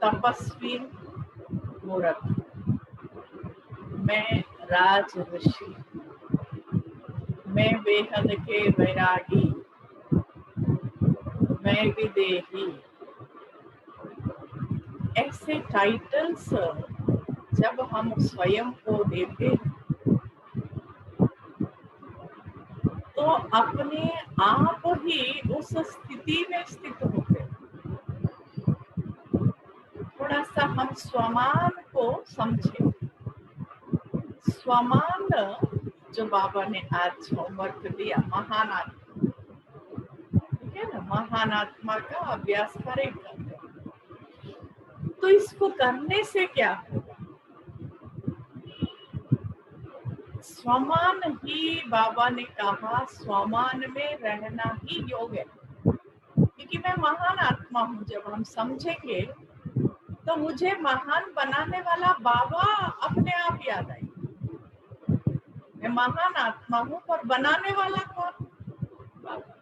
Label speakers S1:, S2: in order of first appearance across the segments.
S1: तपस्वी मूर्ख, मैं राज ऋषि, मैं बेहद के वैरागी, मैं विदेही, ऐसे टाइटल्स जब हम स्वयं को देते तो अपने आप ही उस स्थिति में स्थित होते। थोड़ा सा हम स्वमान को समझे। स्वमान जो बाबा ने आज होमवर्क दिया, महान आत्मा, ठीक है ना, महान आत्मा का अभ्यास करेगा। तो इसको करने से क्या होगा? स्वमान ही बाबा ने कहा, स्वमान में रहना ही योग है, क्योंकि मैं महान आत्मा हूं। जब हम समझेंगे तो मुझे महान बनाने वाला बाबा अपने आप याद आएगा। मैं महान आत्मा हूं, पर बनाने वाला कौन? बाबा।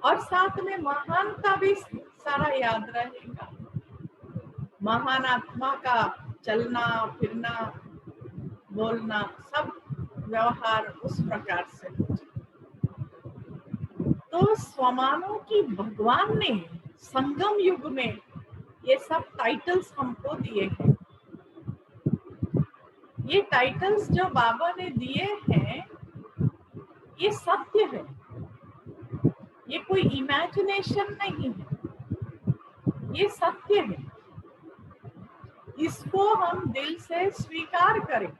S1: और साथ में महानता भी सारा याद रहेगा। महान आत्मा का चलना फिरना बोलना सब व्यवहार उस प्रकार से। तो स्वमानों की भगवान ने संगम युग में ये सब टाइटल्स हमको दिए हैं। ये टाइटल्स जो बाबा ने दिए हैं ये सत्य है, ये कोई इमेजिनेशन नहीं है, ये सत्य है। इसको हम दिल से स्वीकार करें।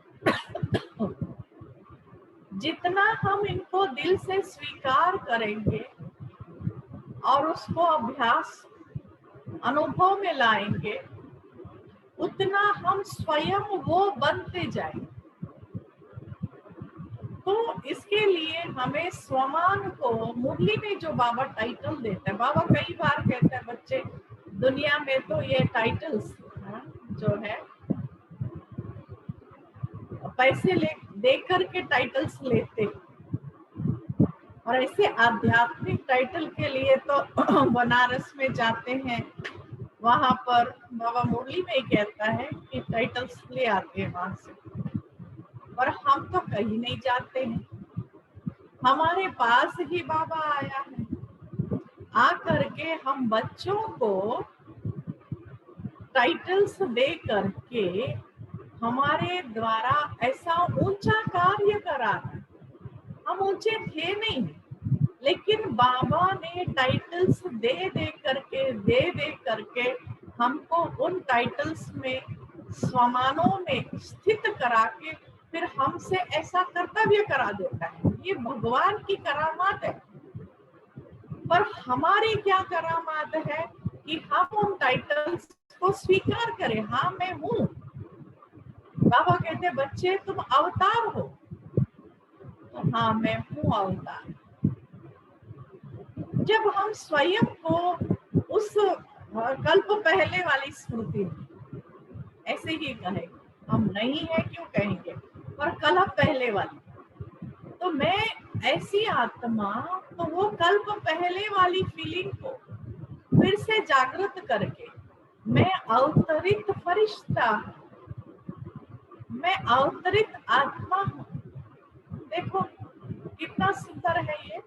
S1: जितना हम इनको दिल से स्वीकार करेंगे और उसको अभ्यास अनुभव में लाएंगे, उतना हम स्वयं वो बनते जाएंगे। तो इसके लिए हमें स्वमान को, मुरली में जो बाबा टाइटल देता है, बाबा कई बार कहता है बच्चे दुनिया में तो ये टाइटल्स जो है पैसे दे करके टाइटल्स लेते, और ऐसे आध्यात्मिक टाइटल के लिए तो बनारस में जाते हैं, वहां पर बाबा मुरली में कहता है कि टाइटल्स ले आते हैं वहां से। और हम तो कहीं नहीं जाते हैं, हमारे पास ही बाबा आया है। आ करके हम बच्चों को टाइटल्स दे करके हमारे द्वारा ऐसा ऊंचा कार्य करा है। हम ऊंचे थे नहीं, लेकिन बाबा ने टाइटल्स दे करके हमको उन टाइटल्स में, स्वमानों में स्थित करा के फिर हमसे ऐसा कर्तव्य करा देता है। ये भगवान की करामात है। पर हमारी क्या करामात है कि हम उन टाइटल्स को स्वीकार करें। हाँ, मैं हूँ। बाबा कहते बच्चे तुम अवतार हो, तो हाँ मैं हूँ अवतार। जब हम स्वयं को उस कल्प पहले वाली स्मृति, ऐसे ही कहेंगे, हम नहीं है क्यों कहेंगे, पर कल्प पहले वाली, तो मैं ऐसी आत्मा, तो वो कल्प पहले वाली फीलिंग को फिर से जागृत करके मैं अवतरित फरिश्ता, मैं अवतरित आत्मा हूँ। देखो कितना सुंदर है ये।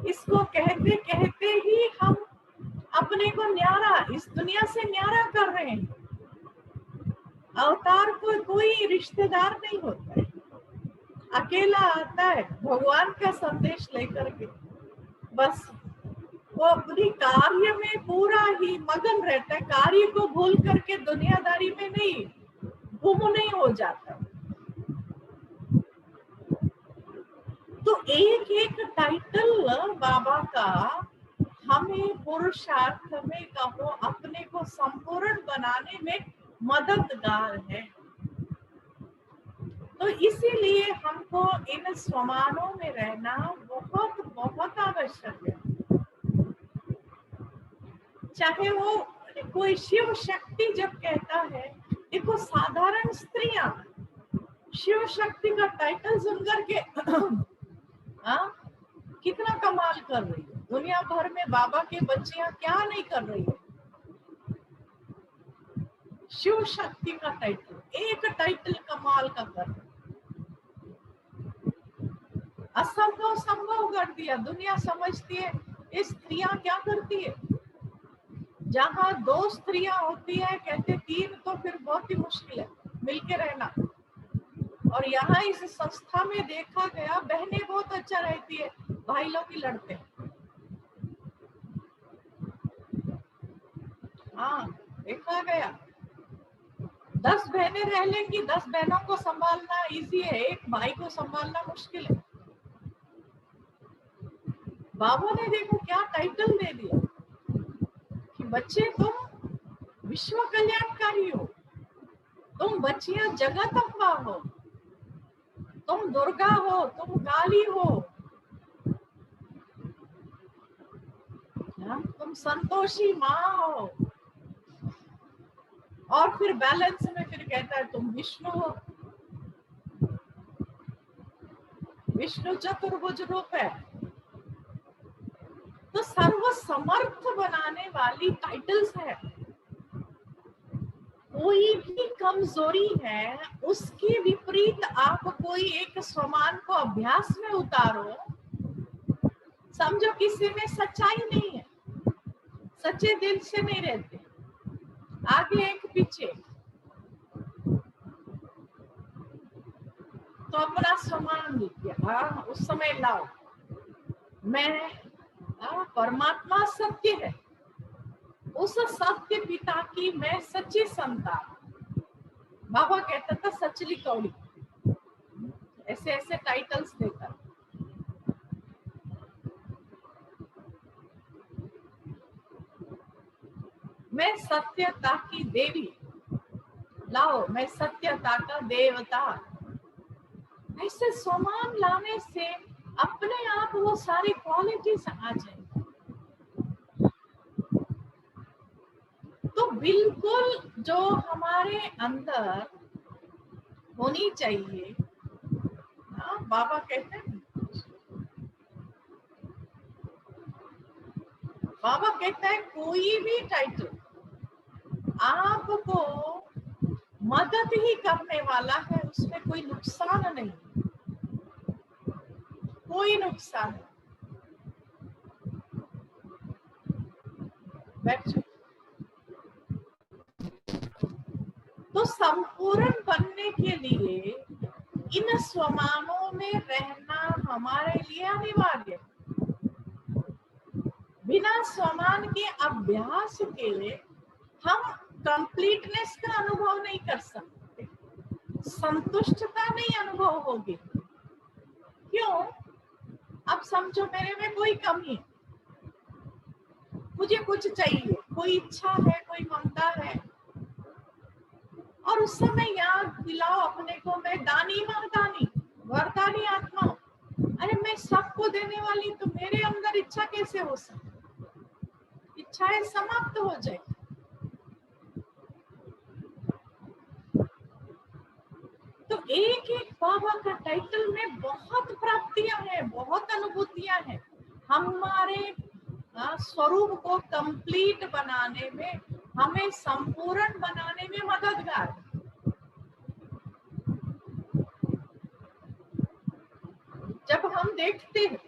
S1: इसको कहते कहते ही हम अपने को न्यारा, इस दुनिया से न्यारा कर रहे हैं। अवतार को कोई रिश्तेदार नहीं होता है, अकेला आता है भगवान का संदेश लेकर के, बस वो अपनी कार्य में पूरा ही मगन रहता है, कार्य को भूल करके दुनियादारी में नहीं, गुम नहीं हो जाता। तो एक एक टाइटल बाबा का हमें पुरुषार्थ में कहो अपने को संपूर्ण बनाने में मददगार है। तो इसीलिए हमको इन स्वमानों में रहना बहुत बहुत आवश्यक है। चाहे वो कोई शिव शक्ति जब कहता है, देखो साधारण स्त्रियां शिव शक्ति का टाइटल सुन करके कितना कमाल कर रही है। दुनिया भर में बाबा के बच्चियां क्या नहीं कर रही है। शिव शक्ति का टाइटल, एक टाइटल कमाल का कर, असंभव संभव कर दिया। दुनिया समझती है ये स्त्रियां क्या करती है, जहां 2 स्त्रियां होती है कहते 3 तो फिर बहुत ही मुश्किल है मिलके रहना। और यहाँ इस संस्था में देखा गया बहनें बहुत अच्छा रहती है, भाई लोग ही लड़ते हैं। हाँ देखा गया, 10 बहनें रह लेंगी, 10 बहनों को संभालना इजी है, एक भाई को संभालना मुश्किल है। बाबा ने देखो क्या टाइटल दे दिया कि बच्चे तुम विश्व कल्याणकारी हो, तुम बच्चियां जगत अम्बा हो, तुम दुर्गा हो, तुम काली हो, तुम संतोषी माँ हो। और फिर बैलेंस में फिर कहता है तुम विष्णु हो, विष्णु चतुर्भुज रूप है। तो सर्व समर्थ बनाने वाली टाइटल्स है। कोई भी कमजोरी है उसके विपरीत आप कोई एक स्वमान को अभ्यास में उतारो, समझो किसी में सच्चाई नहीं है, सच्चे दिल से नहीं रहते, आगे एक पीछे, तो अपना स्वमान दिया उस समय लाओ, मैं परमात्मा सत्य है, उस सत्य पिता की मैं सच्ची संतान। बाबा कहता था सचली कौड़ी, ऐसे ऐसे टाइटल्स देकर। मैं सत्यता की देवी, लाओ मैं सत्यता का देवता। ऐसे स्वमान लाने से अपने आप वो सारी क्वालिटीज आ जाएंगी। तो बिल्कुल जो हमारे अंदर होनी चाहिए, बाबा कहते हैं, बाबा कहता है कोई भी टाइटल आपको मदद ही करने वाला है, उसमें कोई नुकसान नहीं, कोई नुकसान नहीं। तो संपूर्ण बनने के लिए इन स्वमानों में रहना हमारे लिए अनिवार्य। बिना स्वमान के अभ्यास के हम कंप्लीटनेस का अनुभव नहीं कर सकते, संतुष्टता नहीं अनुभव होगी। क्यों? अब समझो मेरे में कोई कमी है, मुझे कुछ चाहिए, कोई इच्छा है, कोई ममता है, और उस समय याद दिलाओ अपने को मैं दानी मर्दानी वरदानी आत्मा हूं। अरे मैं सबको देने वाली, तो मेरे अंदर इच्छा कैसे हो सकती? इच्छाएं समाप्त हो जाए। तो एक एक बाबा का टाइटल में बहुत प्राप्तियां हैं, बहुत अनुभूतियां हैं, हमारे स्वरूप को कंप्लीट बनाने में, हमें संपूर्ण बनाने में मददगार। जब हम देखते हैं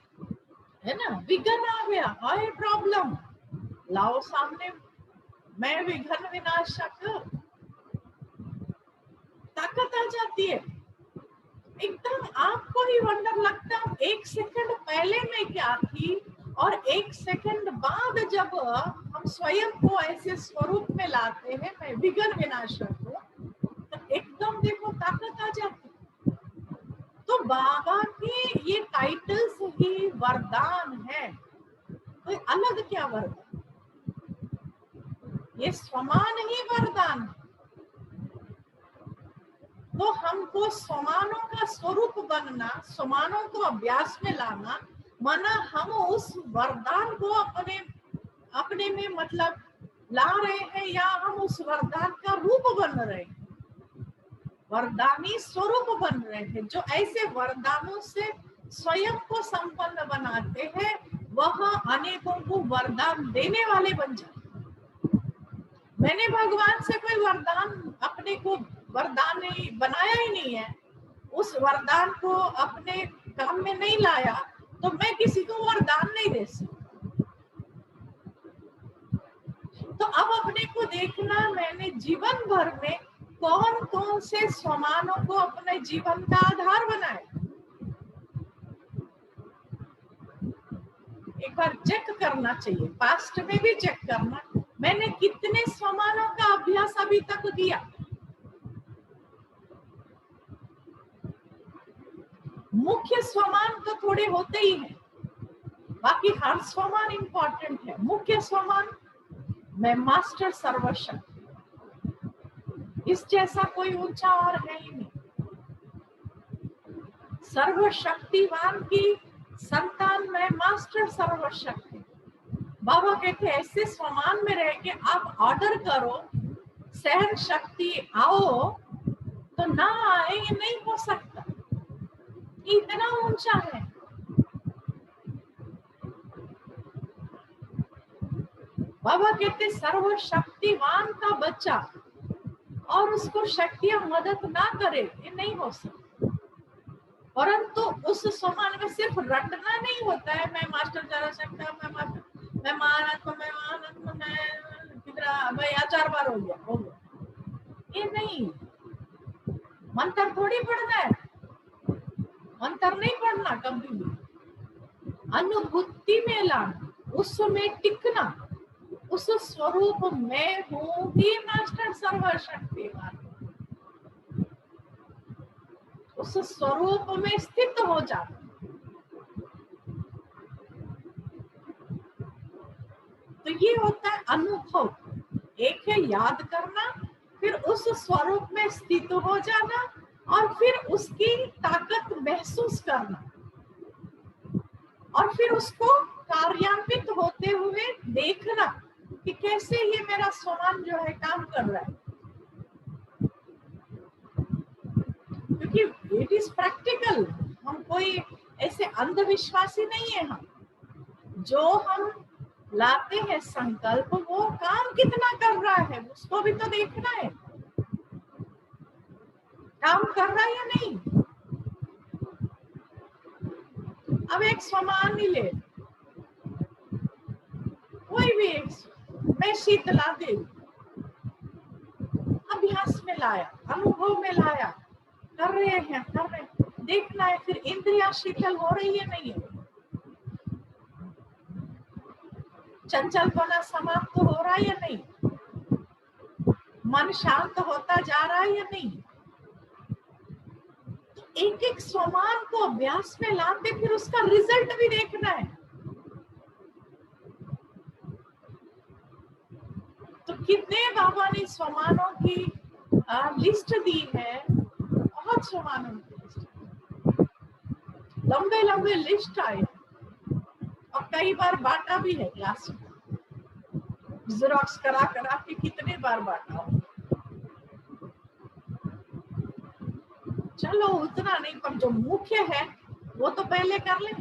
S1: है ना, विघ्न आ गया, आए प्रॉब्लम, लाओ सामने, मैं विघ्न विनाशक, ताकत आ जाती है। एकदम आपको ही वंडर लगता है, एक सेकंड पहले मैं क्या थी और एक सेकंड बाद जब हम स्वयं को ऐसे स्वरूप में लाते हैं, मैं विघ्न विनाशक हूँ, तो एकदम देखो ताकत आ जाती है। तो बाबा के ये टाइटल्स ही वरदान है, कोई अलग क्या वरदान, ये स्वमान ही वरदान है। तो हमको स्वमानों का स्वरूप बनना, स्वमानों को अभ्यास में लाना, माना हम उस वरदान को अपने में मतलब ला रहे हैं, या हम उस वरदान का रूप बन रहे हैं, वरदानी स्वरूप बन रहे हैं। जो ऐसे वरदानों से स्वयं को संपन्न बनाते हैं, वह अनेकों को वरदान देने वाले बन जाते हैं। मैंने भगवान से कोई वरदान अपने को वरदान नहीं बनाया ही नहीं है, उस वरदान को अपने काम में नहीं लाया, तो मैं किसी को वरदान नहीं दे सकती। तो अब अपने को देखना, मैंने जीवन भर में कौन कौन से स्वमानों को अपने जीवन का आधार बनाया। एक बार चेक करना चाहिए, पास्ट में भी चेक करना, मैंने कितने स्वमानों का अभ्यास अभी तक किया। मुख्य स्वमान तो थोड़े होते ही हैं, बाकी हर स्वमान इंपॉर्टेंट है। मुख्य स्वमान, मैं मास्टर सर्वशक्ति, इस जैसा कोई ऊंचा और है ही नहीं। सर्वशक्तिवान की संतान में मास्टर सर्वशक्ति। बाबा कहते हैं ऐसे स्वमान में रह के आप ऑर्डर करो, सहन शक्ति आओ, तो ना आए ये नहीं हो सकता, इतना ऊंचा है। बाबा कहते सर्वशक्तिवान का बच्चा और उसको शक्तियां मदद ना करे, ये नहीं हो सकता। परंतु उस स्वमान में सिर्फ रटना नहीं होता है, मैं मास्टर सर्वशक्ति, मैं महारात्मा, मैं महारात्मा, मैं कितना, भाई 4 बार हो गया, ये नहीं। मंत्र थोड़ी पढ़ना है, मंत्र नहीं पढ़ना कभी भी, अनुभूति में लाना, उसमें टिकना, उस स्वरूप में हूँ ही मास्टर सर्वशक्तिवान, उस स्वरूप में स्थित हो जाना। तो ये होता है अनुभव। एक है याद करना, फिर उस स्वरूप में स्थित हो जाना, और फिर उसकी ताकत महसूस करना, और फिर उसको कार्यान्वित होते हुए देखना कि कैसे ये मेरा स्वमान जो है काम कर रहा है। क्योंकि इट इज प्रैक्टिकल, हम कोई ऐसे अंधविश्वासी नहीं है। हम जो हम लाते हैं संकल्प, वो काम कितना कर रहा है उसको भी तो देखना है, काम कर रहा है या नहीं। अब एक स्वमान ही ले, कोई भी एक, मैं शीतला देवी, अभ्यास में लाया, अनुभव में लाया, कर रहे हैं, देखना है, फिर इंद्रिया शीतल हो रही है नहीं है, चंचलपना समाप्त हो रहा है या नहीं, मन शांत होता जा रहा है या नहीं। तो एक एक स्वमान को अभ्यास में लाते, फिर उसका रिजल्ट भी देखना है। तो कितने बाबा ने स्वमानों की लिस्ट दी है, बहुत स्वमानों की लिस्ट, लंबे लंबे लिस्ट आए, और कई बार बांटा भी है क्लास में, जेरॉक्स करा करा के कितने बार बांटा। चलो उतना नहीं, पर जो मुख्य है वो तो पहले कर ले।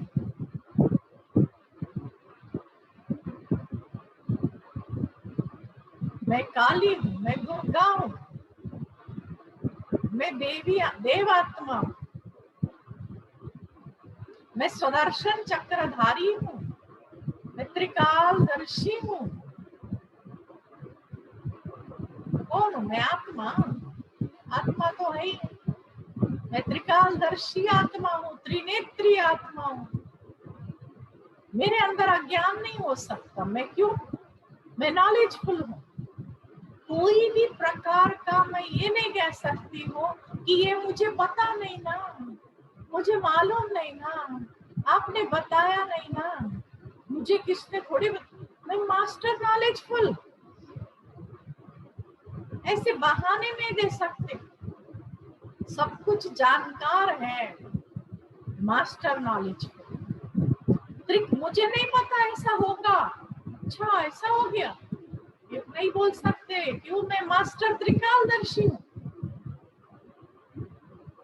S1: मैं काली हूँ, मैं दुर्गा हूँ, मैं देवात्मा हूँ, मैं सुदर्शन चक्रधारी हूँ, मैं त्रिकालदर्शी हूँ। कौन हूँ मैं? आत्मा, आत्मा तो है ही। मैं त्रिकालदर्शी आत्मा हूँ, त्रिनेत्री आत्मा हूँ। मेरे अंदर अज्ञान नहीं हो सकता। मैं क्यों? मैं नॉलेजफुल हूँ। कोई भी प्रकार का मैं ये नहीं कह सकती हूँ कि ये मुझे पता नहीं ना, मुझे मालूम नहीं ना, आपने बताया नहीं ना, मुझे किसने थोड़ी मैं मास्टर नॉलेजफुल, ऐसे बहाने नहीं दे सकते। सब कुछ जानकार है, मास्टर नॉलेजफुल। ट्रिक मुझे नहीं पता ऐसा होगा, अच्छा ऐसा हो गया, ये नहीं बोल सकते। क्यों? मैं मास्टर त्रिकालदर्शी हूँ।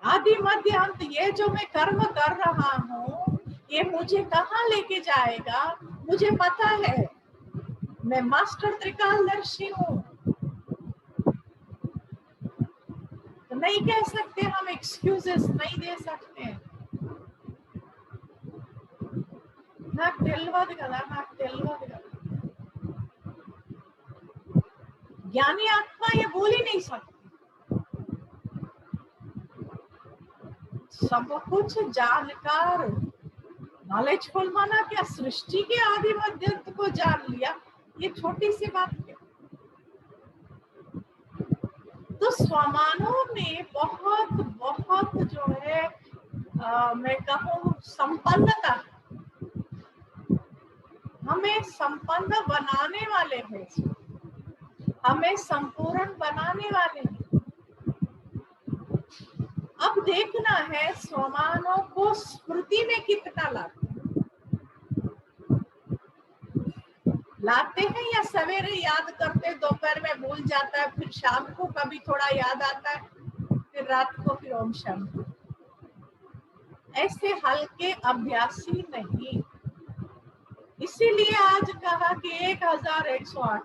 S1: आदि मध्य अंत, ये जो मैं कर्म कर रहा हूँ, ये मुझे कहाँ लेके जाएगा मुझे पता है। मैं मास्टर त्रिकालदर्शी हूँ। नहीं कह सकते, हम एक्सक्यूजेस नहीं दे सकते। నాకు తెలియదు కదా, నాకు తెలియదు కదా। ज्ञानी आत्मा ये बोल ही नहीं सकती। सब कुछ जानकर, नॉलेजफुल माना क्या, सृष्टि के आदि मध्य को जान लिया, ये छोटी सी बात क्या। तो स्वमानों में बहुत बहुत जो है मैं कहूँ संपन्नता, हमें संपन्न बनाने वाले हैं, हमें संपूर्ण बनाने वाले हैं। अब देखना है स्वमानों को स्मृति में कितना लाते हैं या सवेरे याद करते, दोपहर में भूल जाता है, फिर शाम को कभी थोड़ा याद आता है, फिर रात को फिर ओम शांति। ऐसे हल्के अभ्यासी नहीं। इसीलिए आज कहा कि 1108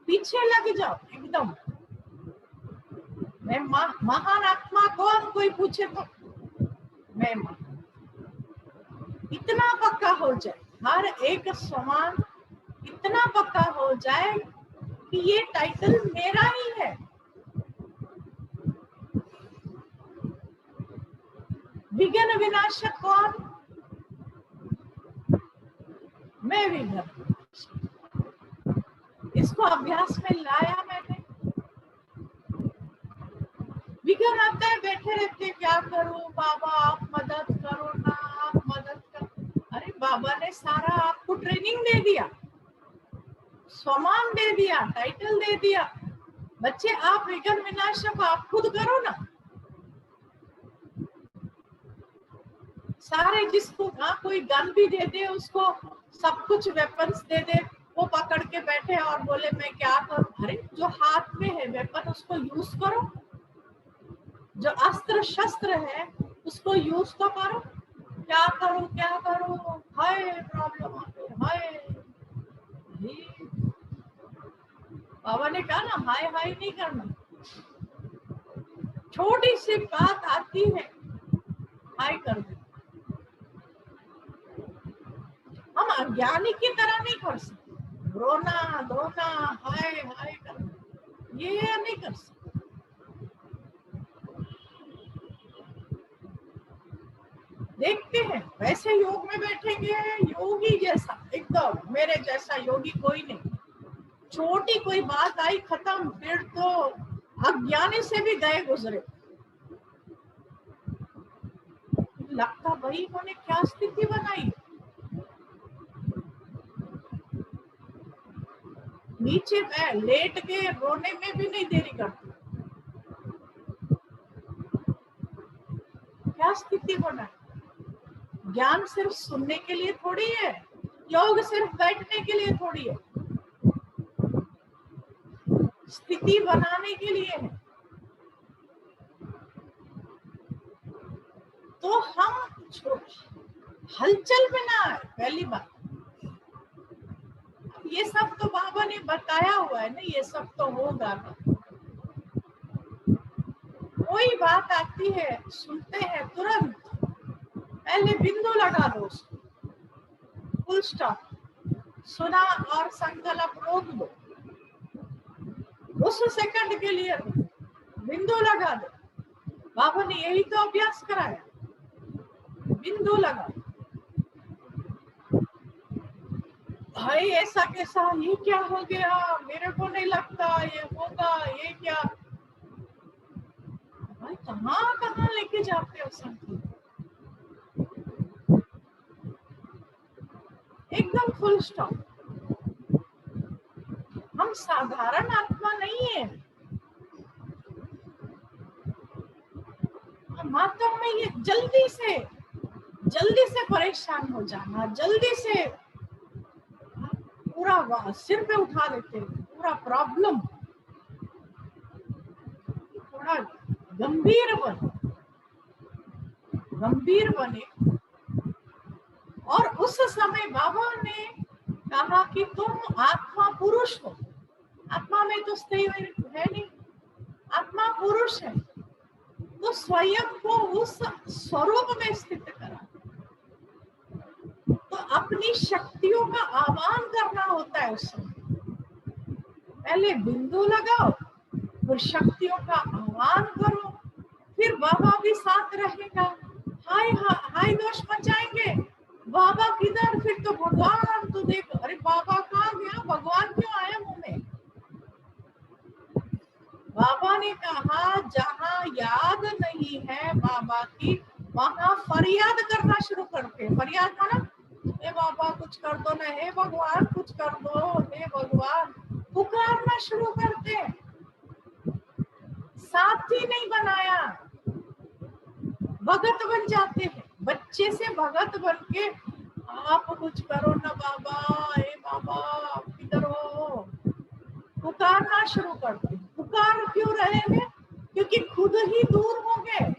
S1: पीछे लग जाओ एकदम। मैं महान आत्मा कौन, कोई पूछे तो मैं इतना पक्का हो जाए, हर एक समान इतना पक्का हो जाए कि ये टाइटल मेरा ही है। विघ्न विनाशक कौन, मैं विघ्न। इसको अभ्यास में लाया मैंने। विघ्न आता है, बैठे रहते, क्या करूं बाबा, आप मदद करो ना, आप मदद करो। अरे बाबा ने सारा आपको ट्रेनिंग दे दिया, स्वमान दे दिया, टाइटल दे दिया। बच्चे आप विघ्न विनाशक आप खुद करो ना। सारे जिसको कोई गन भी दे दे, उसको सब कुछ वेपन्स दे दे, वो पकड़ के बैठे और बोले मैं क्या करूं। अरे जो हाथ में है वेपन उसको यूज करो, जो अस्त्र शस्त्र है उसको यूज तो करो। क्या करूं क्या करूं, हाय प्रॉब्लम हाय। बाबा ने कहा ना, हाय हाय नहीं करना। छोटी सी बात आती है, हाय कर दो। हम अज्ञानी की तरह नहीं कर सकते, रोना धोना हाय हाय करना, ये नहीं कर सकते। देखते हैं वैसे योग में बैठेंगे, योगी जैसा एकदम, मेरे जैसा योगी कोई नहीं। छोटी कोई बात आई खत्म, फिर तो अज्ञानी से भी गए गुजरे। लगता भाई इन्होंने क्या स्थिति बनाई। नीचे मैं लेट के रोने में भी नहीं देरी करती, क्या स्थिति बनाई। ज्ञान सिर्फ सुनने के लिए थोड़ी है, योग सिर्फ बैठने के लिए थोड़ी है, स्थिति बनाने के लिए है। तो हम हलचल में ना आए, पहली बात। ये सब तो बाबा ने बताया हुआ है ना, ये सब तो होगा ना। कोई बात आती है, सुनते हैं तुरंत पहले बिंदु लगा दो, फुल स्टॉप। सुना और संकल्प रोक दो, उस सेकंड के लिए बिंदु लगा दो। बाबा ने यही तो अभ्यास कराया, बिंदु लगा। भाई ऐसा कैसा, ये क्या हो गया, मेरे को नहीं लगता ये होगा, ये क्या। भाई कहाँ कहाँ लेके जाते हो संगीत, एकदम फुल स्टॉप। हम साधारण आत्मा नहीं है, मात्र में ये जल्दी से परेशान हो जाना, जल्दी से पूरा सिर पे उठा देते, पूरा प्रॉब्लम। थोड़ा गंभीर बने। और उस समय बाबा ने कहा कि तुम आत्मा पुरुष हो, आत्मा में तो स्त्री है नहीं, आत्मा पुरुष है, तो स्वयं को उस स्वरूप में स्थित करा। तो अपनी शक्तियों का आह्वान करना होता है उस समय। पहले बिंदु लगाओ, फिर शक्तियों का आह्वान करो, फिर बाबा भी साथ रहेगा। हाय हाय दोष मचाएंगे, बाबा किधर, फिर तो भगवान तो देख, अरे बाबा कहाँ गया, भगवान क्यों आया मुंह में। बाबा ने कहा जहाँ याद नहीं है बाबा की, वहां फरियाद करना शुरू करते। फरियाद माना, हे बाबा कुछ कर दो ना, हे भगवान कुछ कर दो, हे भगवान, पुकारना शुरू करते। साथी नहीं बनाया, भगत बन जाते हैं। बच्चे से भगत बन के, आप कुछ करो ना बाबा, हे बाबा आप किधर हो, पुकारना शुरू करते। पुकार क्यों रहे हैं? क्योंकि खुद ही दूर हो गए।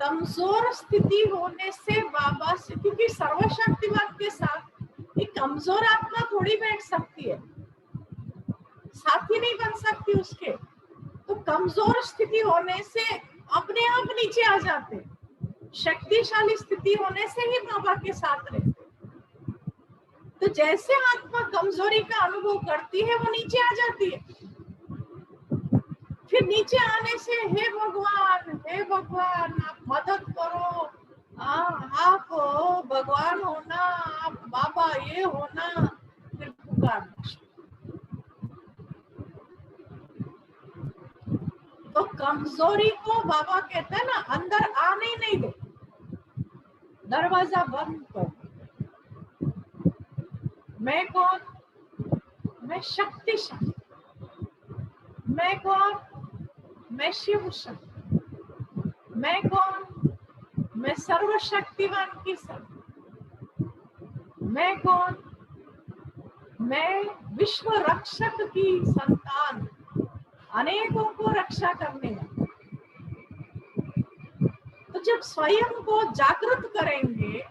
S1: कमजोर स्थिति होने से बाबा से, क्योंकि सर्वशक्तिमान के साथ एक कमजोर आत्मा थोड़ी बैठ सकती है, साथी नहीं बन सकती उसके। तो कमजोर स्थिति होने से अपने आप नीचे आ जाते, शक्तिशाली स्थिति होने से ही बाबा के साथ रहते। तो जैसे आत्मा कमजोरी का अनुभव करती है वो नीचे आ जाती है। फिर नीचे आने से हे भगवान आप मदद करो, आप भगवान हो ना, आप बाबा ये हो ना, फिर पुकारना। तो कमजोरी को बाबा कहते हैं ना, अंदर आने नहीं दे, दरवाजा बंद कर। मैं कौन? मैं शक्तिशाली। मैं कौन? मैं शिव शक्ति। मैं कौन? मैं सर्वशक्तिमान की शक्ति। मैं कौन? मैं विश्व रक्षक की संतान, अनेकों को रक्षा करने वाला। तो जब स्वयं को जागृत करेंगे,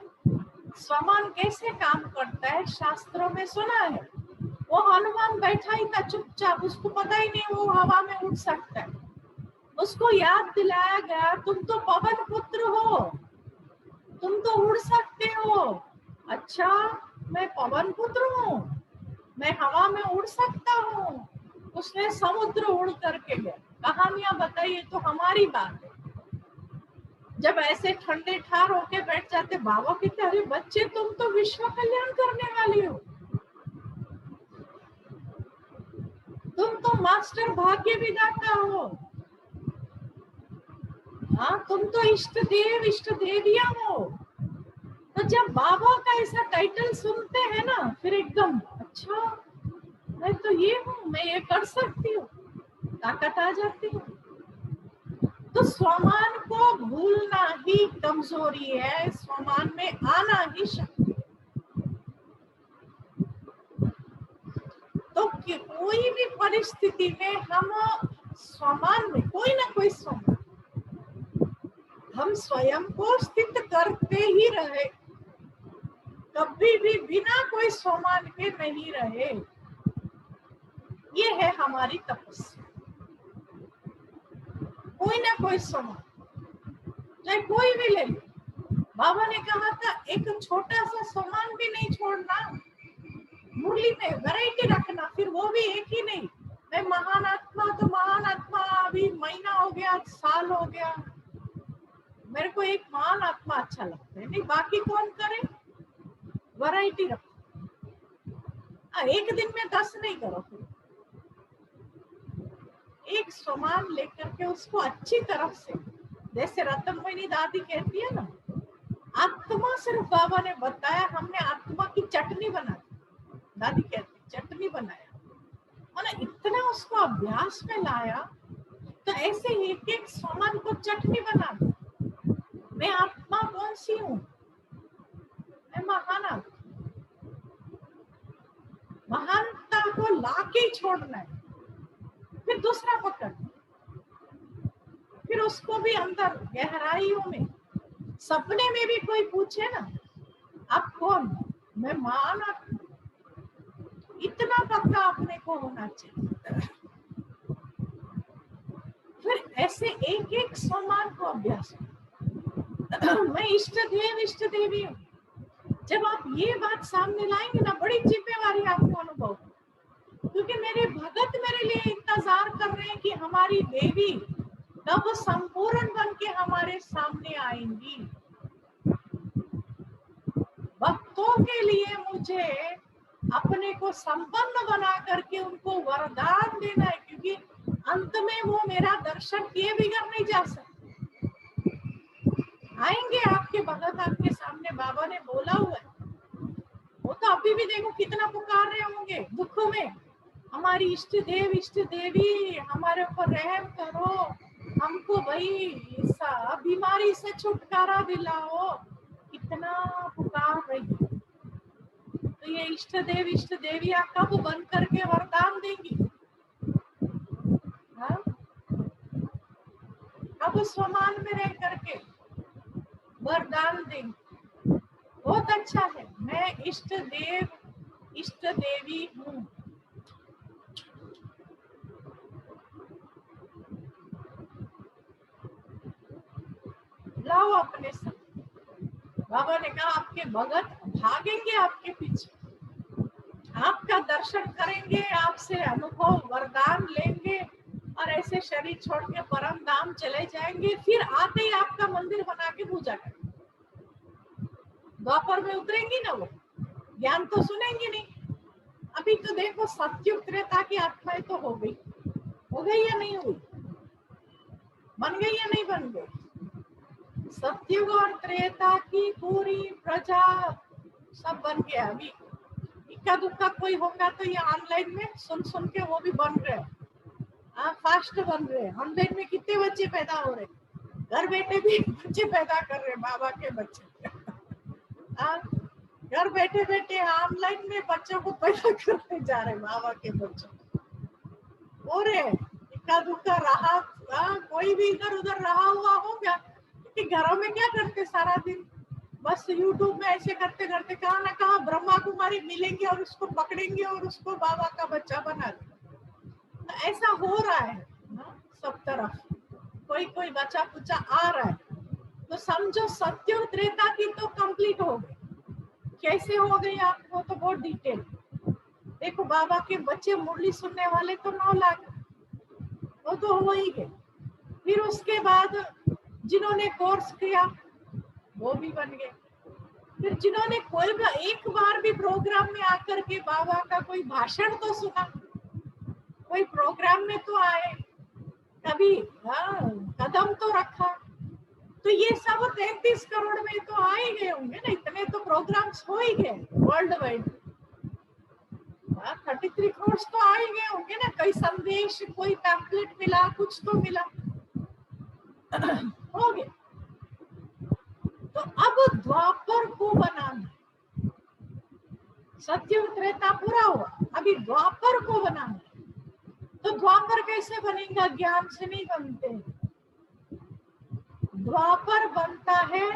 S1: स्वमान कैसे काम करता है शास्त्रों में सुना है। वो हनुमान बैठा ही था चुपचाप, उसको पता ही नहीं वो हवा में उड़ सकता है। उसको याद दिलाया गया तुम तो पवन पुत्र हो, तुम तो उड़ सकते हो। अच्छा, मैं पवन पुत्र हूँ, मैं हवा में उड़ सकता हूँ। उसने समुद्र उड़ करके गया, कहानियां बताइए तो हमारी बात है। जब ऐसे ठंडे ठार होके बैठ जाते, बाबा कहते अरे बच्चे तुम तो विश्व कल्याण करने वाली हो, तुम तो मास्टर भाग्य विधाता हो, हाँ तुम तो इष्ट देव इष्ट देविया हो। तो जब बाबा का ऐसा टाइटल सुनते हैं ना, फिर एकदम अच्छा मैं तो ये हूँ, मैं ये कर सकती हूँ, ताकत आ जाती है। तो स्वमान को भूलना ही कमजोरी है, स्वमान में आना ही शक्ति। तो कोई भी परिस्थिति में हम स्वमान में कोई ना कोई स्वमान, हम स्वयं को स्थित करते ही रहे, कभी भी बिना कोई स्वमान के नहीं रहे। ये है हमारी तपस्या। कोई ना कोई स्वमान, चाहे कोई भी ले लो। बाबा ने कहा था एक छोटा सा स्वमान भी नहीं छोड़ना, मुरली में वैरायटी रखना, फिर वो भी एक ही नहीं। मैं महान आत्मा तो महान आत्मा, अभी महीना हो गया, साल हो गया, मेरे को एक महान आत्मा अच्छा लगता है, नहीं बाकी कौन करे। वैरायटी रखो, एक दिन में 10 नहीं करो, एक स्वमान लेकर के उसको अच्छी तरफ से, जैसे रतन मोहिनी दादी कहती है ना, आत्मा सिर्फ बाबा ने बताया, हमने आत्मा की चटनी बनाई, दादी कहती चटनी बनाया और इतना उसको अभ्यास में लाया, तो ऐसे एक एक स्वमान को चटनी बना दो। मैं आत्मा कौन सी हूँ? मैं महान आत्मा। महानता को लाके छोड़ना है, फिर दूसरा पकड़, फिर उसको भी अंदर गहराइयों में, सपने में भी कोई पूछे ना आप कौन? मैं महान आत्मा, इतना पकड़ का अपने को होना चाहिए। फिर ऐसे एक एक सम्मान को अभ्यास मैं इष्ट देव इष्ट देवी हूँ। जब आप ये बात सामने लाएंगे ना, बड़ी जिम्मेवारी आपको अनुभव, क्योंकि मेरे भगत मेरे लिए इंतजार कर रहे हैं कि हमारी देवी कब संपूर्ण बन के हमारे सामने आएंगी। भक्तों के लिए मुझे अपने को संपन्न बना करके उनको वरदान देना है, क्योंकि अंत में वो मेरा दर्शन किए बिगड़ नहीं जा सकते। आएंगे आपके भगत आपके सामने, बाबा ने बोला हुआ है। वो तो अभी भी देखो कितना पुकार रहे होंगे दुखों में, हमारी इष्ट देव इष्ट देवी हमारे ऊपर रहम करो, हमको भाई इस बीमारी से छुटकारा दिलाओ, कितना पुकार रही है। तो ये इष्ट देव इष्ट देवियां कब बन करके वरदान देंगी? हाँ? कब स्वमान में रह करके वरदान देंगी? बहुत अच्छा है, मैं इष्ट देव इष्ट देवी हूँ। लाओ अपने साथ। बाबा ने कहा आपके भगत भागेंगे आपके पीछे, आपका दर्शन करेंगे, आपसे अनुभव वरदान लेंगे और ऐसे शरीर छोड़ के परम धाम चले जाएंगे। फिर आते ही आपका मंदिर बना के पूजा करेंगे। द्वापर में उतरेंगी ना, वो ज्ञान तो सुनेंगे नहीं। अभी तो देखो सत्युग त्रेता की आत्माएं तो हो गई या नहीं हुई, बन गई या नहीं बन गई? सत्युग और त्रेता की पूरी प्रजा सब बन गया। अभी इक्का दुक्का कोई होगा तो ये ऑनलाइन में सुन सुन के वो भी बन रहे, फास्ट बन रहे। ऑनलाइन में कितने बच्चे पैदा हो रहे, घर बैठे भी बच्चे पैदा कर रहे, बाबा के बच्चे। घर बैठे बैठे ऑनलाइन में बच्चों को पैदा करते जा रहे, बाबा के बच्चों हो रहे। इक्का दुक्का रहा, कोई भी इधर उधर रहा हुआ होगा कि घरों में क्या करते सारा दिन, बस यूट्यूब में ऐसे करते करते कहाँ ना कहाँ ब्रह्मा कुमारी मिलेंगे और उसको पकड़ेंगे और उसको बाबा का बच्चा बना देंगे। तो ऐसा हो रहा है ना सब तरफ, कोई कोई बच्चा कुचा आ रहा है। तो समझो सत्युग त्रेता की तो कंप्लीट हो गई। कैसे हो गई आपको तो बहुत डिटेल देखो। बाबा के बच्चे मुरली सुनने वाले तो 9 लाख, वो तो हो ही गए। फिर उसके बाद जिन्होंने कोर्स किया वो भी बन गए। फिर जिन्होंने कोई भी एक बार भी प्रोग्राम में आकर के बाबा का कोई भाषण तो सुना, कोई प्रोग्राम में तो आए, कभी कदम तो रखा, तो ये सब 33 करोड़ में तो आ ही गए होंगे ना। इतने तो प्रोग्राम्स हो ही गए वर्ल्ड वाइड, 33 करोड़ तो आ ही गए होंगे ना। कोई संदेश कोई पैम्पलेट मिला, कुछ तो मिला हो गया। तो अब द्वापर को बनाना, सत्युग त्रेता पूरा हुआ, अभी द्वापर को बनाना। तो द्वापर कैसे बनेगा? ज्ञान से नहीं बनते। द्वापर बनता है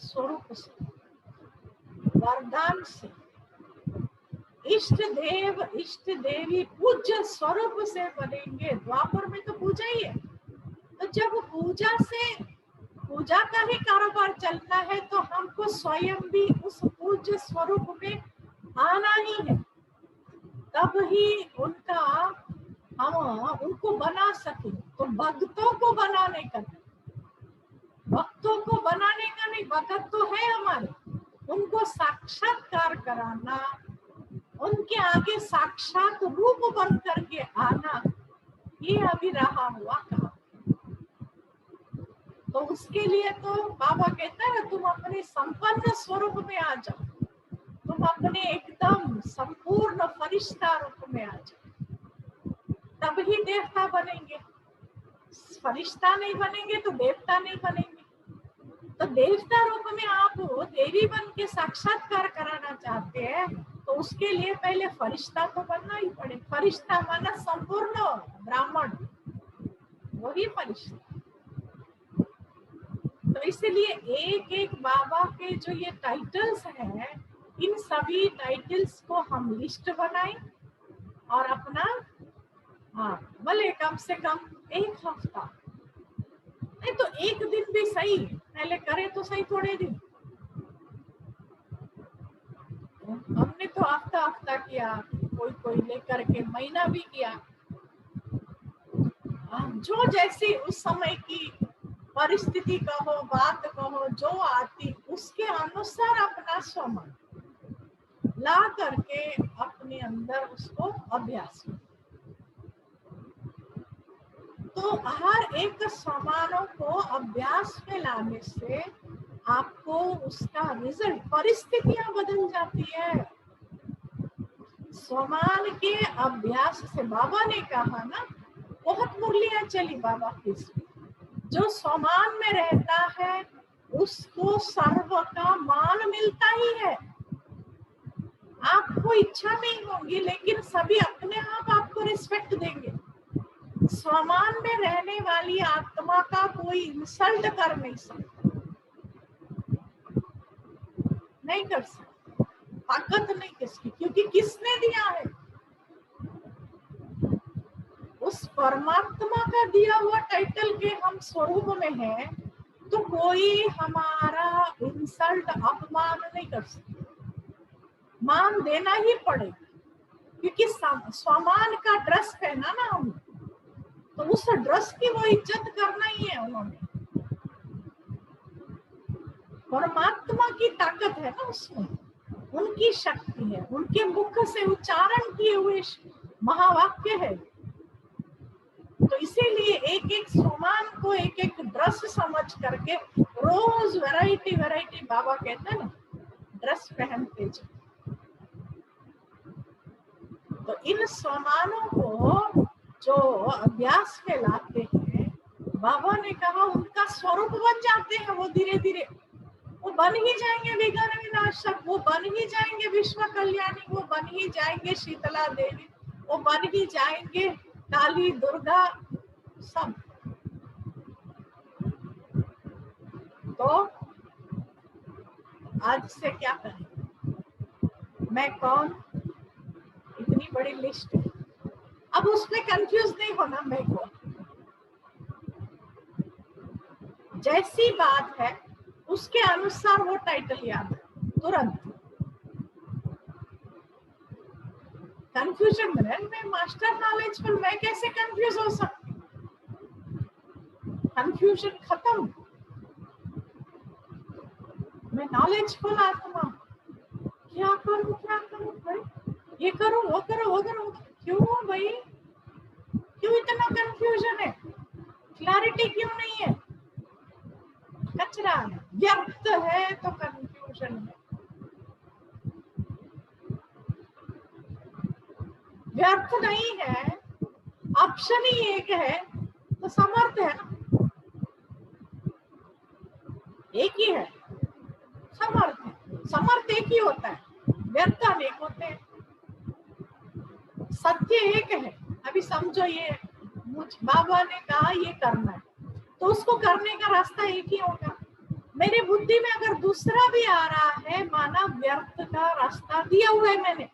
S1: स्वरूप से, वरदान से। इष्ट देव इष्ट देवी पूज्य स्वरूप से बनेंगे। द्वापर में तो पूजा ही है। तो जब पूजा का ही कारोबार चलना है तो हमको स्वयं भी उस पूज्य स्वरूप में आना ही है, तब ही हम उनको बना सके। तो भक्तों को बनाने का, भक्तों को बनाने का नहीं, भक्त तो है हमारे, उनको साक्षात्कार कराना, उनके आगे साक्षात रूप बन करके आना, ये अभी रहा हुआ काम। तो उसके लिए तो बाबा कहता है तुम अपने संपन्न स्वरूप में आ जाओ, तुम अपने एकदम संपूर्ण फरिश्ता रूप में आ जाओ, तब ही देवता बनेंगे। फरिश्ता नहीं बनेंगे तो देवता नहीं बनेंगे। तो देवता रूप में आप देवी बन के साक्षात्कार कराना चाहते हैं तो उसके लिए पहले फरिश्ता तो बनना ही पड़े। फरिश्ता माना संपूर्ण ब्राह्मण, वही फरिश्ता। तो इसलिए एक एक बाबा के जो ये टाइटल्स हैं इन सभी टाइटल्स को हम लिस्ट बनाएं और अपना भले कम से कम एक हफ्ता, नहीं तो एक दिन भी सही, पहले करें तो सही थोड़े दिन। हमने तो हफ्ता हफ्ता किया, कोई लेकर के महीना भी किया। जो जैसी उस समय की परिस्थिति कहो, बात कहो, जो आती उसके अनुसार अपना समय ला करके अपने अंदर उसको अभ्यास करो। तो हर एक समानों को अभ्यास में लाने से आपको उसका रिजल्ट, परिस्थितियां बदल जाती है। स्वमान के अभ्यास से बाबा ने कहा ना, बहुत मुरलियां चली बाबा की, जो स्वमान में रहता है उसको सर्व का मान मिलता ही है। आपको इच्छा नहीं होगी लेकिन सभी अपने आप आपको रिस्पेक्ट देंगे। स्वमान में रहने वाली आत्मा का कोई इंसल्ट कर नहीं सकता, नहीं कर सकता, ताकत नहीं किसकी, क्योंकि किसने दिया है? उस परमात्मा का दिया हुआ टाइटल के हम स्वरूप में है, तो कोई हमारा इंसल्ट, अपमान नहीं कर सकता। मान देना ही पड़ेगा, क्योंकि स्वमान का ड्रेस पहना ना हम, तो उस ड्रेस की वो इज्जत करना ही है। उन्होंने, परमात्मा की ताकत है ना उसमें, उनकी शक्ति है, उनके मुख से उच्चारण किए हुए महावाक्य है। तो इसीलिए एक एक सोमान को एक एक ड्रेस समझ करके रोज वैरायटी वैरायटी, बाबा कहते हैं ना, ड्रेस पहनते जाओ। तो इन सोमानों को जो अभ्यास में लाते हैं, बाबा ने कहा उनका स्वरूप बन जाते हैं। वो धीरे धीरे वो बन ही जाएंगे विघ्न विनाशक, वो बन ही जाएंगे विश्व कल्याणी, वो बन ही जाएंगे शीतला देवी, वो बन ही जाएंगे काली दुर्गा, सब। तो आज से क्या करें? मैं कौन? इतनी बड़ी लिस्ट है। अब उसमें कंफ्यूज नहीं होना। मैं कौन, जैसी बात है उसके अनुसार वो टाइटल याद है तुरंत। कंफ्यूजन में मैं मास्टर नॉलेज पर मैं कैसे कंफ्यूज हो सकती? कंफ्यूजन खत्म। मैं नॉलेजफुल आत्मा, क्या करूं भाई, ये करूं वो करूं वो करूं, क्यों भाई, क्यों इतना कंफ्यूजन है? क्लैरिटी क्यों नहीं है? कचरा है, व्यर्थ है, तो कंफ्यूजन है। व्यर्थ नहीं है, ऑप्शन ही एक है, तो समर्थ है ना, एक ही है, समर्थ है। समर्थ एक ही होता है, व्यर्थ अनेक होते हैं। सत्य एक है। अभी समझो, ये मुझ बाबा ने कहा ये करना है, तो उसको करने का रास्ता एक ही होगा। मेरी बुद्धि में अगर दूसरा भी आ रहा है, माना व्यर्थ का रास्ता दिया हुआ है मैंने,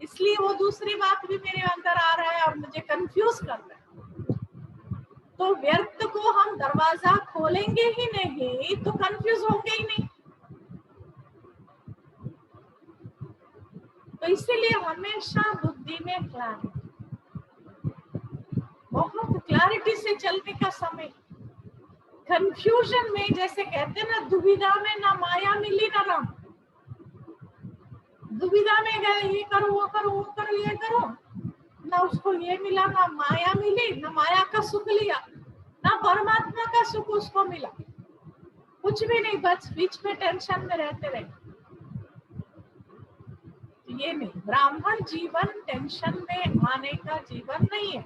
S1: इसलिए वो दूसरी बात भी मेरे अंदर आ रहा है और मुझे कंफ्यूज कर रहा है। तो व्यर्थ को हम दरवाजा खोलेंगे ही नहीं तो कंफ्यूज होंगे ही नहीं। तो इसीलिए हमेशा बुद्धि में क्लैरिटी, बहुत क्लैरिटी से चलने का समय। कंफ्यूजन में, जैसे कहते हैं ना, दुविधा में ना माया मिली ना राम। दुविधा में गए, ये करो वो करो वो करो ये करो, ना उसको ये मिला, ना माया मिली, ना माया का सुख लिया, ना परमात्मा का सुख उसको मिला, कुछ भी नहीं, बस बीच में टेंशन में रहते रहे। तो ये नहीं, ब्राह्मण जीवन टेंशन में आने का जीवन नहीं है।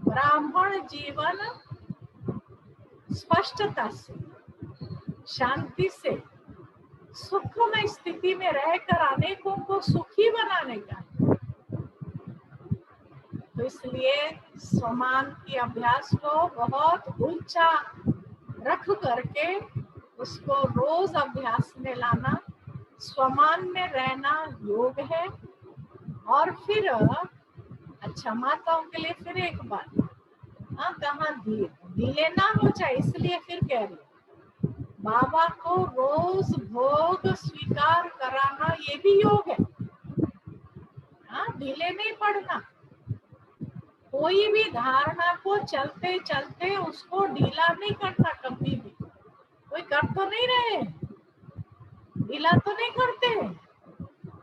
S1: ब्राह्मण जीवन स्पष्टता से, शांति से, सुखमय स्थिति में रहकर अनेकों को सुखी बनाने का। तो इसलिए स्वमान की अभ्यास को बहुत ऊंचा रख करके उसको रोज अभ्यास में लाना स्वमान में रहना योग है। और फिर अच्छा, माताओं के लिए फिर एक बात, हाँ, कहाँ धीरे ना हो जाए, इसलिए फिर कह रही हूँ, बाबा को रोज भोग स्वीकार कराना ये भी योग है। हाँ, ढीले नहीं पड़ना। कोई भी धारणा को चलते चलते उसको ढीला नहीं करना कभी भी। कोई कर तो नहीं रहे, ढीला तो नहीं करते,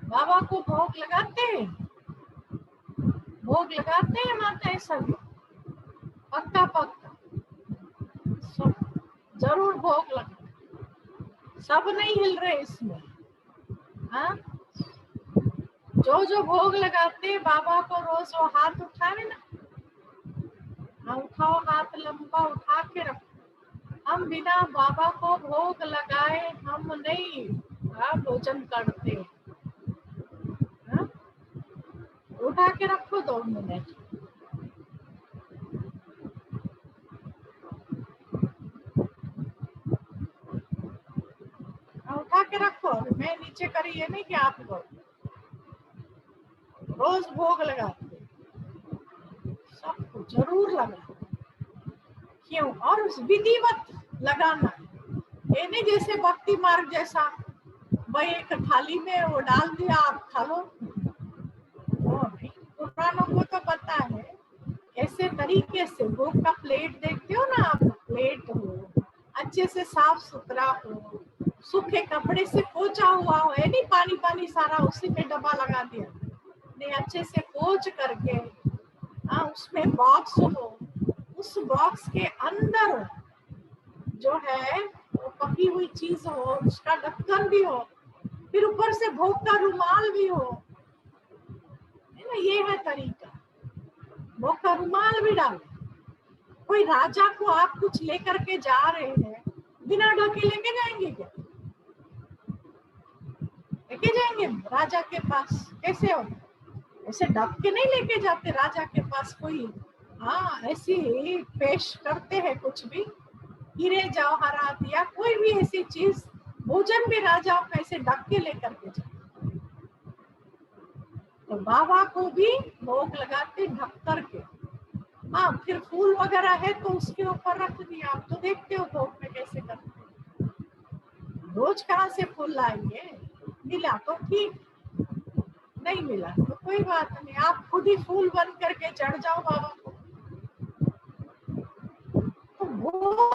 S1: बाबा को भोग लगाते, भोग लगाते हैं माताएं सब, पक्का पक्का सब जरूर भोग लगा। सब नहीं हिल रहे इसमें। हाँ, जो भोग लगाते बाबा को रोज वो हाथ उठावे ना, हाँ, उठाओ हाथ लंबा उठा के रखो। हम बिना बाबा को भोग लगाए हम नहीं भोजन करते। हाँ? उठा के रखो 2 मिनट। उठा के रखो, मैं नीचे करी, ये नहीं कि आप करो। रोज भोग लगाते, सबको जरूर लगाओ। क्यों? और उस विधिवत लगाना, ये नहीं जैसे भक्ति मार्ग जैसा भाई एक थाली में वो डाल दिया आप खा लो। वो नहीं, पुरानों को तो पता है कैसे तरीके से भोग का प्लेट देखते हो ना आप, प्लेट हो अच्छे से साफ सुथरा हो, सूखे कपड़े से पोंछा हुआ हो, नहीं पानी पानी सारा उसी में डब्बा लगा दिया, नहीं अच्छे से पोंछ करके, हाँ, उसमें बॉक्स हो, उस बॉक्स के अंदर जो है वो पकी हुई चीज हो, उसका ढक्कन भी हो, फिर ऊपर से भोग का रुमाल भी हो, है ना, ये है तरीका। भोग का रुमाल भी डालो। कोई राजा को आप कुछ लेकर के जा रहे हैं, बिना ढके लेके जाएंगे क्या? लेके जाएंगे राजा के पास? कैसे हो? ऐसे ढक के नहीं लेके जाते राजा के पास कोई। हाँ, ऐसी ही पेश करते हैं कुछ भी, हीरे जवाहरात या कोई भी ऐसी चीज, भोजन भी राजाओं का ऐसे ढक के लेकर के जाते। तो बाबा को भी भोग लगाते ढक करके। हाँ, फिर फूल वगैरह है तो उसके ऊपर रख दिया। आप तो देखते हो भोग में कैसे करते हैं। रोज कहाँ से फूल लाएंगे? मिला तो ठीक, नहीं मिला तो कोई बात नहीं, आप खुद ही फूल बन करके चढ़ जाओ बाबा को। तो भोग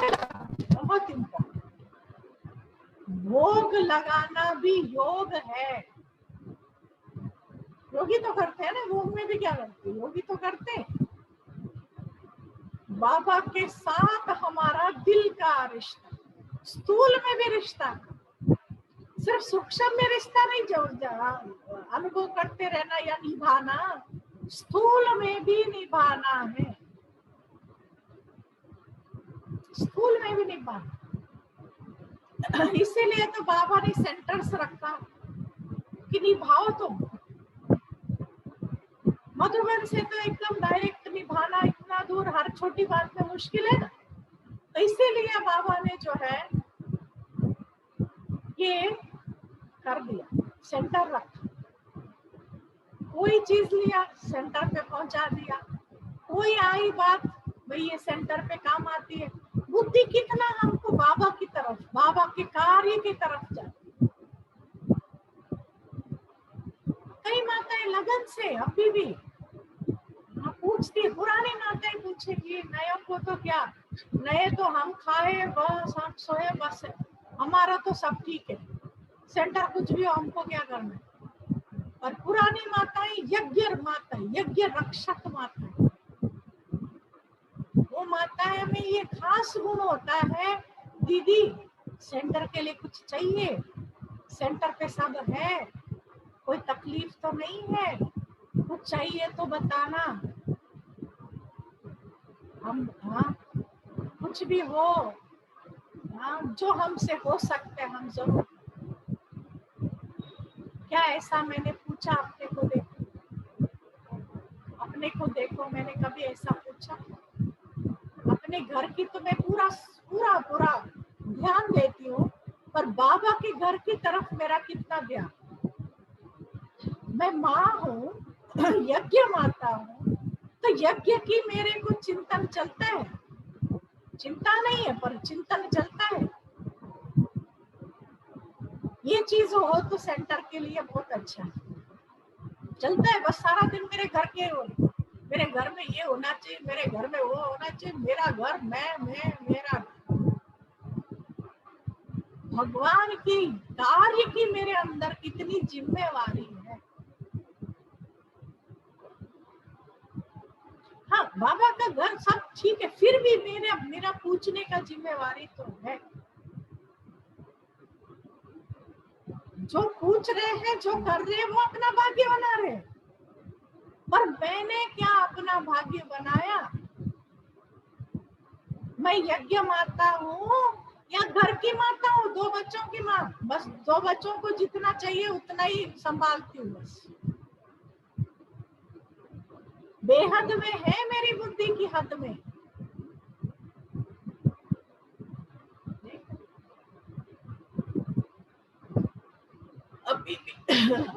S1: बहुत इम्पोर्टेंट, भोग लगाना भी योग है। योगी तो करते हैं ना, भोग में भी क्या करते हैं, योगी तो करते हैं। बाबा के साथ हमारा दिल का रिश्ता, स्थूल में भी रिश्ता, सिर्फ सूक्ष्म में रिश्ता नहीं जो अनुभव करते रहना या निभाना, स्थूल में भी निभाना है, स्थूल में भी निभाना। इसीलिए तो बाबा ने सेंटर्स रखा कि निभाओ तुम। मधुबन से तो एकदम डायरेक्ट निभाना इतना दूर, हर छोटी बात में मुश्किल है ना। तो इसीलिए बाबा ने जो है ये कर दिया, सेंटर रखा। कोई चीज लिया सेंटर पे पहुंचा दिया, कोई आई बात भाई ये सेंटर पे काम आती है। बुद्धि कितना हमको बाबा की तरफ, बाबा के कार्य की तरफ जाती। कई माताएं लगन से अभी भी पूछती, पुरानी माताएं पूछेगी, नए को तो क्या, नए तो हम खाए बस, हम सोए बस, हमारा तो सब ठीक है, सेंटर कुछ भी हो हमको क्या करना है। और पुरानी माताएं यज्ञ माताएं, यज्ञ रक्षक माताएं, वो माताएं में ये खास गुण होता है, दीदी सेंटर के लिए कुछ चाहिए, सेंटर पे सब है, कोई तकलीफ तो नहीं है, कुछ चाहिए तो बताना, हम हाँ कुछ भी हो, हाँ जो हमसे हो सकते हैं हम जरूर। क्या ऐसा मैंने पूछा अपने को देखो, अपने को देखो, मैंने कभी ऐसा पूछा? अपने घर की तो मैं पूरा पूरा पूरा ध्यान देती हूँ, पर बाबा के घर की तरफ मेरा कितना ध्यान। मैं माँ हूँ, यज्ञ माता हूँ, तो यज्ञ की मेरे को चिंतन चलता है, चिंता नहीं है पर चिंतन चलता है। ये चीज हो तो सेंटर के लिए बहुत अच्छा है, चलता है। बस सारा दिन मेरे घर में ये होना चाहिए, मेरे घर में वो होना चाहिए, मेरा घर, मैं मेरा भगवान की कार्य की मेरे अंदर कितनी जिम्मेवारी है। हाँ, बाबा का घर सब ठीक है, फिर भी मेरा पूछने का जिम्मेवारी तो है। जो पूछ रहे हैं, जो कर रहे हैं, वो अपना भाग्य बना रहे हैं, पर मैंने क्या अपना भाग्य बनाया? मैं यज्ञ माता हूँ या घर की माता हूँ? 2 बच्चों की माँ, बस 2 बच्चों को जितना चाहिए उतना ही संभालती हूँ बस। बेहद में है मेरी बुद्धि की हद में।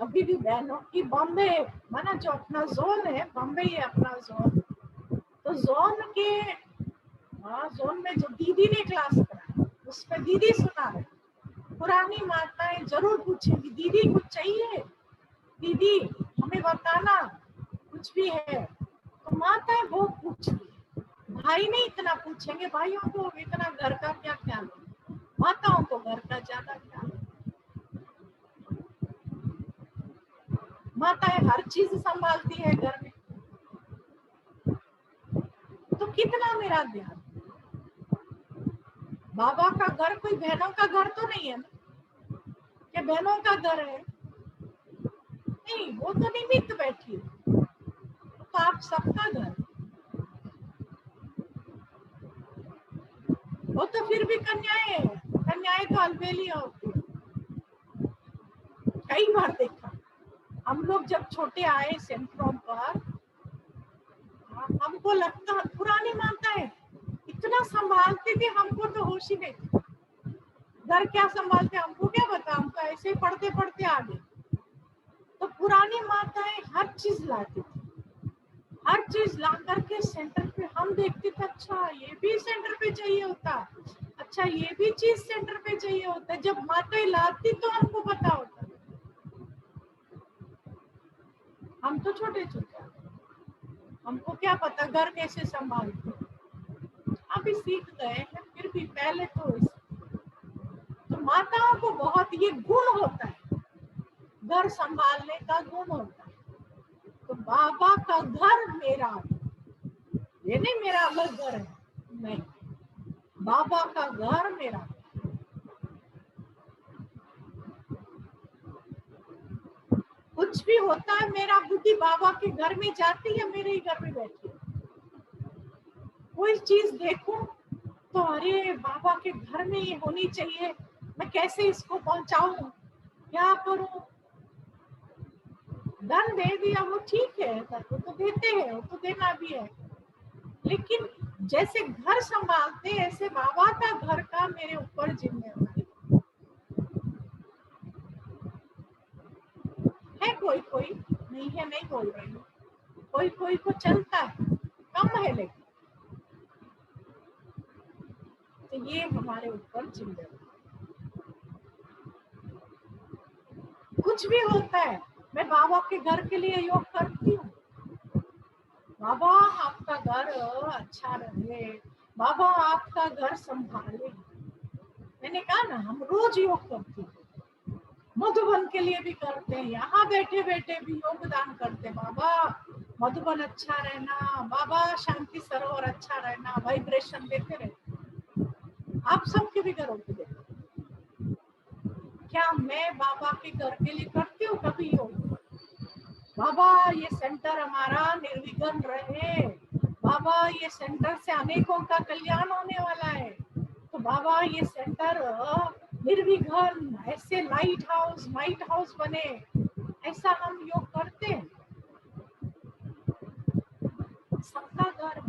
S1: अभी भी बहनों की बॉम्बे माना जो अपना जोन है, बॉम्बे ही अपना जोन, तो जोन के जोन में जो दीदी ने क्लास करा उसमें दीदी सुना रहे, पुरानी माताएं जरूर पूछेंगी, दीदी कुछ चाहिए, दीदी हमें बताना, कुछ भी है। तो माताएं वो पूछती, भाई नहीं इतना पूछेंगे, भाइयों को इतना घर का क्या ख्याल है, माताओं को घर का ज्यादा ख्याल है। माताएं हर चीज संभालती है घर में, तो कितना मेरा ध्यान। बाबा का घर कोई बहनों का घर तो नहीं है ना, कि बहनों का घर है, नहीं, वो तो निमित्त बैठी है, तो आप सबका घर, वो तो फिर भी कन्याएं, कन्याएं तो अलबेली होती है। कई बार देखा, हम लोग जब छोटे आए सेंटरों पर, हमको लगता पुरानी माताएं इतना संभालती थी, हमको तो होश ही नहीं, घर क्या संभालते हमको क्या पता, हम तो ऐसे ही पढ़ते पढ़ते आ गए। तो पुरानी माताएं हर चीज लाती थी, हर चीज ला करके सेंटर पे हम देखते थे, अच्छा ये भी सेंटर पे चाहिए होता, अच्छा ये भी चीज सेंटर पे चाहिए होता। जब माताएं लाती तो हमको पता होता, हम तो छोटे छोटे, हमको क्या पता घर कैसे संभालते। अभी सीख गए हैं, फिर भी पहले तो माताओं को बहुत ये गुण होता है, घर संभालने का गुण होता है। तो बाबा का घर मेरा, ये नहीं मेरा अलग घर है, नहीं, बाबा का घर मेरा। कुछ भी होता है मेरा बुद्धि बाबा के घर में जाती है, मेरे ही घर में बैठी है। कोई चीज देखूं तो अरे बाबा के घर में ये होनी चाहिए, मैं कैसे इसको पहुंचाऊं, क्या करूं। धन दे दिया वो ठीक है, वो तो देते हैं, वो तो देना भी है, लेकिन जैसे घर संभालते ऐसे बाबा का घर का मेरे ऊपर जिम्मेवारी है। कोई कोई नहीं है, नहीं बोल रही हूँ, कोई कोई को चलता है, कम है, लेकिन तो ये हमारे ऊपर जिम्मेवारी। कुछ भी होता है मैं बाबा के घर के लिए योग करती हूँ, बाबा आपका घर अच्छा रहे, बाबा आपका घर संभाले। मैंने कहा ना, हम रोज योग करते हैं, मधुबन के लिए भी करते हैं, यहाँ बैठे बैठे भी योगदान करते हैं, बाबा मधुबन अच्छा रहना, बाबा शांति सरोवर अच्छा रहना, वाइब्रेशन देते रहते। आप सबके भी घरों पे देखो, क्या मैं बाबा के घर के लिए करती हूँ कभी योग? बाबा ये सेंटर हमारा निर्विघ्न रहे, बाबा ये सेंटर से अनेकों का कल्याण होने वाला है, तो बाबा ये सेंटर निर्विघ्न ऐसे लाइट हाउस बने, ऐसा हम योग करते हैं। सबका घर,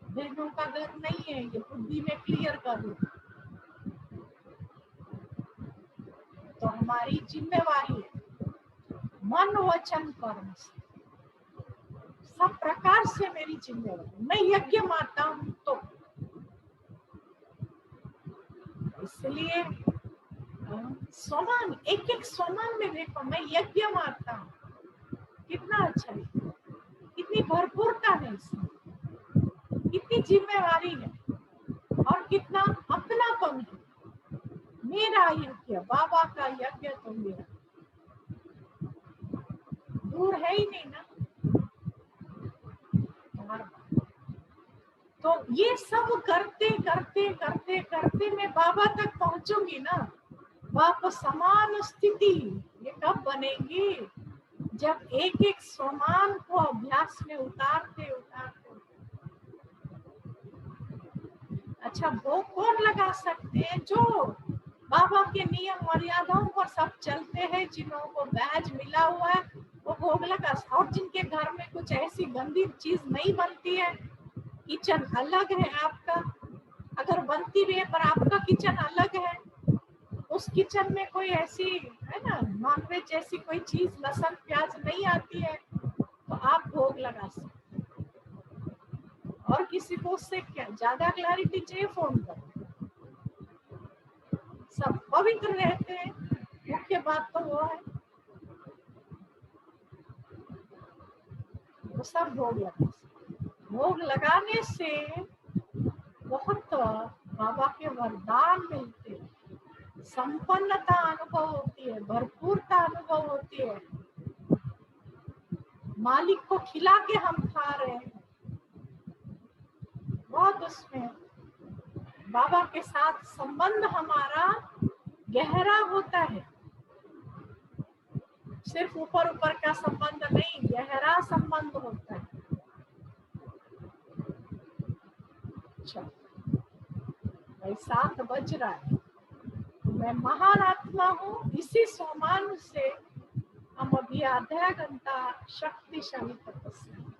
S1: बहनों का घर नहीं है, ये बुद्धि में क्लियर कर लो। हमारी जिम्मेवारी है मन वचन कर्म से, सब प्रकार से मेरी जिम्मेवारी। मैं यज्ञ माता हूं तो इसलिए सोमान, एक एक सोमान में देखो मैं यज्ञ माता हूं, कितना अच्छा है, कितनी भरपूरता है इसमें, कितनी जिम्मेवारी है और कितना अपनापन है। मेरा यज्ञ, बाबा का यज्ञ तो मेरा दूर है ही नहीं ना। तो ये सब करते करते करते करते मैं बाबा तक पहुंचूंगी ना। बाप समान स्थिति ये कब बनेगी? जब एक एक समान को अभ्यास में उतारते उतारते। अच्छा भोग कौन लगा सकते हैं? जो बाबा के नियम मर्यादाओं पर सब चलते हैं, जिन्हों को बैज मिला हुआ है वो भोग लगा। और जिनके घर में कुछ ऐसी गंदी चीज नहीं बनती है, किचन अलग है आपका, अगर बनती भी है पर आपका किचन अलग है, उस किचन में कोई ऐसी है ना नॉनवेज जैसी कोई चीज लहसुन प्याज नहीं आती है, तो आप भोग लगा सकते। और किसी को उससे क्या ज्यादा क्लैरिटी चाहिए फोन कर, सब पवित्र रहते हैं, मुख्य बात तो वो है। वो सब भोग लगा, भोग लगाने से बहुत बाबा के वरदान मिलते हैं, संपन्नता अनुभव होती है, भरपूरता अनुभव होती है, मालिक को खिला के हम खा रहे हैं। बहुत उसमें बाबा के साथ संबंध हमारा गहरा होता है, सिर्फ ऊपर ऊपर का संबंध नहीं, गहरा संबंध होता है। अच्छा भाई 7 बज रहा है, मैं महान आत्मा हूँ, इसी सोमान से हम अभी आधा घंटा शक्तिशाली तपस्या